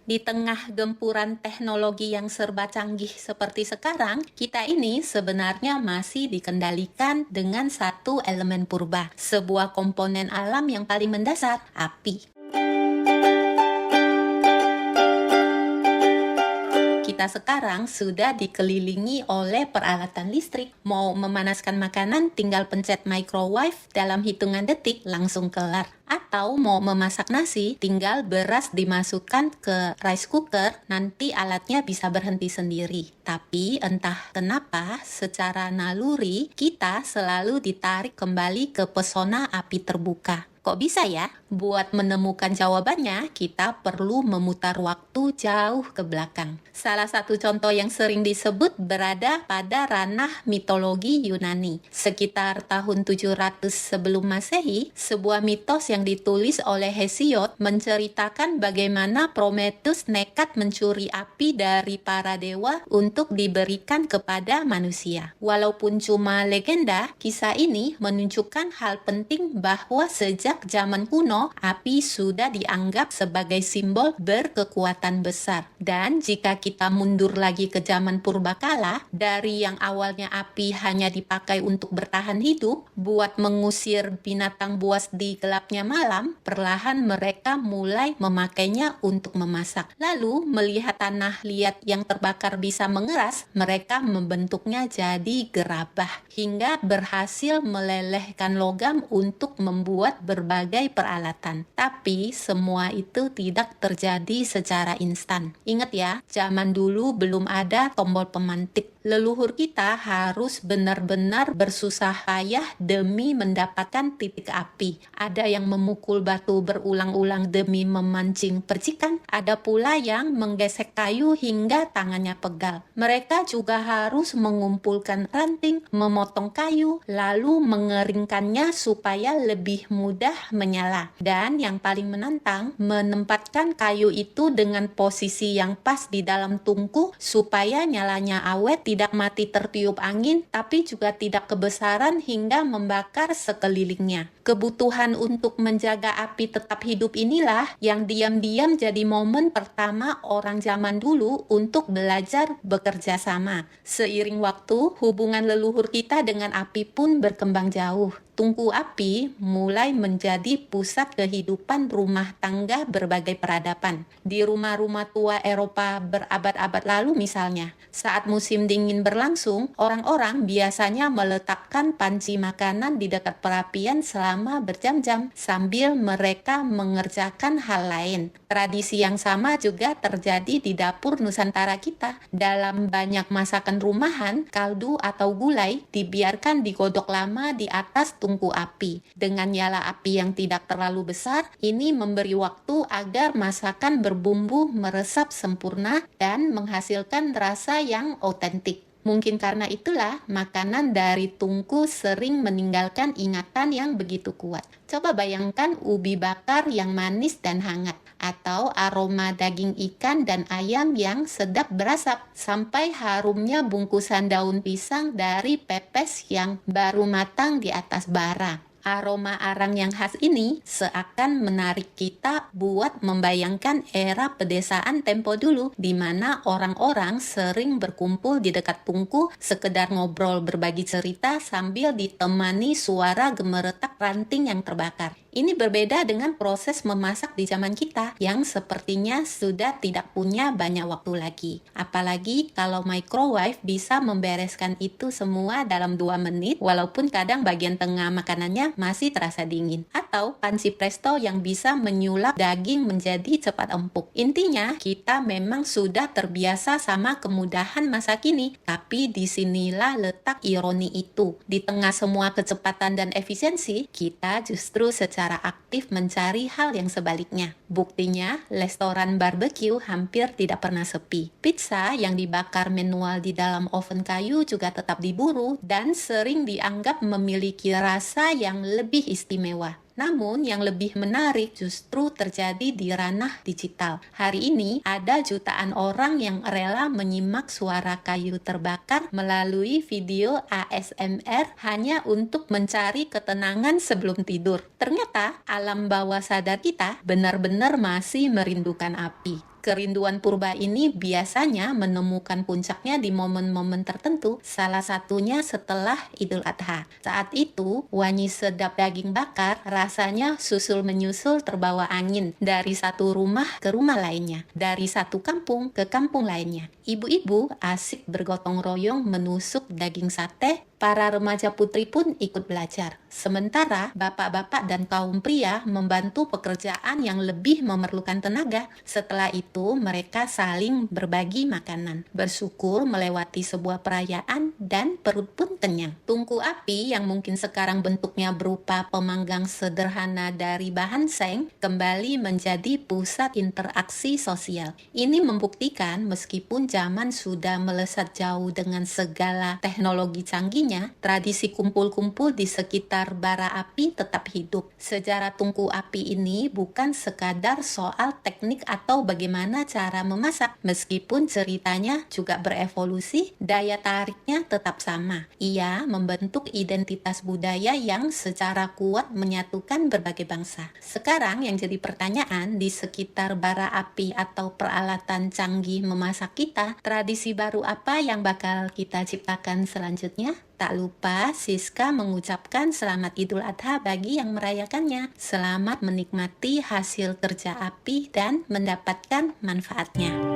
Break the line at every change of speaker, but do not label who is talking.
Di tengah gempuran teknologi yang serba canggih seperti sekarang, kita ini sebenarnya masih dikendalikan dengan satu elemen purba, sebuah komponen alam yang paling mendasar, api. Kita sekarang sudah dikelilingi oleh peralatan listrik. Mau memanaskan makanan, tinggal pencet microwave, dalam hitungan detik langsung kelar. Atau mau memasak nasi, tinggal beras dimasukkan ke rice cooker, nanti alatnya bisa berhenti sendiri. Tapi entah kenapa, secara naluri, kita selalu ditarik kembali ke pesona api terbuka. Kok bisa ya? Buat menemukan jawabannya, kita perlu memutar waktu jauh ke belakang. Salah satu contoh yang sering disebut berada pada ranah mitologi Yunani. Sekitar tahun 700 sebelum Masehi, sebuah mitos yang ditulis oleh Hesiod menceritakan bagaimana Prometheus nekat mencuri api dari para dewa untuk diberikan kepada manusia. Walaupun cuma legenda, kisah ini menunjukkan hal penting bahwa sejak zaman kuno, api sudah dianggap sebagai simbol berkekuatan besar. Dan jika kita mundur lagi ke zaman purbakala, dari yang awalnya api hanya dipakai untuk bertahan hidup, buat mengusir binatang buas di gelapnya malam, perlahan mereka mulai memakainya untuk memasak. Lalu, melihat tanah liat yang terbakar bisa mengeras, mereka membentuknya jadi gerabah, hingga berhasil melelehkan logam untuk membuat berbagai peralatan. Tapi semua itu tidak terjadi secara instan. Ingat ya, zaman dulu belum ada tombol pemantik. Leluhur kita harus benar-benar bersusah payah demi mendapatkan titik api. Ada yang memukul batu berulang-ulang demi memancing percikan, ada pula yang menggesek kayu hingga tangannya pegal. Mereka juga harus mengumpulkan ranting, memotong kayu, lalu mengeringkannya supaya lebih mudah menyala. Dan yang paling menantang, menempatkan kayu itu dengan posisi yang pas di dalam tungku supaya nyalanya awet, tidak mati tertiup angin, tapi juga tidak kebesaran hingga membakar sekelilingnya. Kebutuhan untuk menjaga api tetap hidup inilah yang diam-diam jadi momen pertama orang zaman dulu untuk belajar bekerja sama. Seiring waktu, hubungan leluhur kita dengan api pun berkembang jauh. Tungku api mulai menjadi pusat kehidupan rumah tangga berbagai peradaban. Di rumah-rumah tua Eropa berabad-abad lalu misalnya, saat musim dingin berlangsung, orang-orang biasanya meletakkan panci makanan di dekat perapian selama berjam-jam sambil mereka mengerjakan hal lain. Tradisi yang sama juga terjadi di dapur Nusantara kita. Dalam banyak masakan rumahan, kaldu atau gulai dibiarkan digodok lama di atas tungku api. Dengan nyala api yang tidak terlalu besar, ini memberi waktu agar masakan berbumbu meresap sempurna dan menghasilkan rasa yang otentik. Mungkin karena itulah makanan dari tungku sering meninggalkan ingatan yang begitu kuat. Coba bayangkan ubi bakar yang manis dan hangat, atau aroma daging ikan dan ayam yang sedap berasap, sampai harumnya bungkusan daun pisang dari pepes yang baru matang di atas bara. Aroma arang yang khas ini seakan menarik kita buat membayangkan era pedesaan tempo dulu, di mana orang-orang sering berkumpul di dekat tungku, sekedar ngobrol berbagi cerita sambil ditemani suara gemeretak ranting yang terbakar. Ini berbeda dengan proses memasak di zaman kita yang sepertinya sudah tidak punya banyak waktu lagi. Apalagi kalau microwave bisa membereskan itu semua dalam 2 menit, walaupun kadang bagian tengah makanannya masih terasa dingin. Atau panci presto yang bisa menyulap daging menjadi cepat empuk. Intinya, kita memang sudah terbiasa sama kemudahan masa kini, tapi disinilah letak ironi itu. Di tengah semua kecepatan dan efisiensi, kita justru secara aktif mencari hal yang sebaliknya. Buktinya, restoran barbecue hampir tidak pernah sepi. Pizza yang dibakar manual di dalam oven kayu juga tetap diburu dan sering dianggap memiliki rasa yang lebih istimewa. Namun yang lebih menarik justru terjadi di ranah digital. Hari ini ada jutaan orang yang rela menyimak suara kayu terbakar melalui video ASMR hanya untuk mencari ketenangan sebelum tidur. Ternyata alam bawah sadar kita benar-benar masih merindukan api. Kerinduan purba ini biasanya menemukan puncaknya di momen-momen tertentu, salah satunya setelah Idul Adha. Saat itu, wangi sedap daging bakar rasanya susul menyusul terbawa angin dari satu rumah ke rumah lainnya, dari satu kampung ke kampung lainnya. Ibu-ibu asik bergotong royong menusuk daging sate, para remaja putri pun ikut belajar. Sementara bapak-bapak dan kaum pria membantu pekerjaan yang lebih memerlukan tenaga. Setelah itu, mereka saling berbagi makanan, bersyukur melewati sebuah perayaan, dan perut pun kenyang. Tungku api yang mungkin sekarang bentuknya berupa pemanggang sederhana dari bahan seng, kembali menjadi pusat interaksi sosial. Ini membuktikan meskipun zaman sudah melesat jauh dengan segala teknologi canggihnya, tradisi kumpul-kumpul di sekitar bara api tetap hidup. Sejarah tungku api ini bukan sekadar soal teknik atau bagaimana cara memasak. Meskipun ceritanya juga berevolusi, daya tariknya tetap sama. Ia membentuk identitas budaya yang secara kuat menyatukan berbagai bangsa. Sekarang yang jadi pertanyaan, di sekitar bara api atau peralatan canggih memasak kita, tradisi baru apa yang bakal kita ciptakan selanjutnya? Tak lupa Siska mengucapkan selamat Idul Adha bagi yang merayakannya. Selamat menikmati hasil kerja api dan mendapatkan manfaatnya.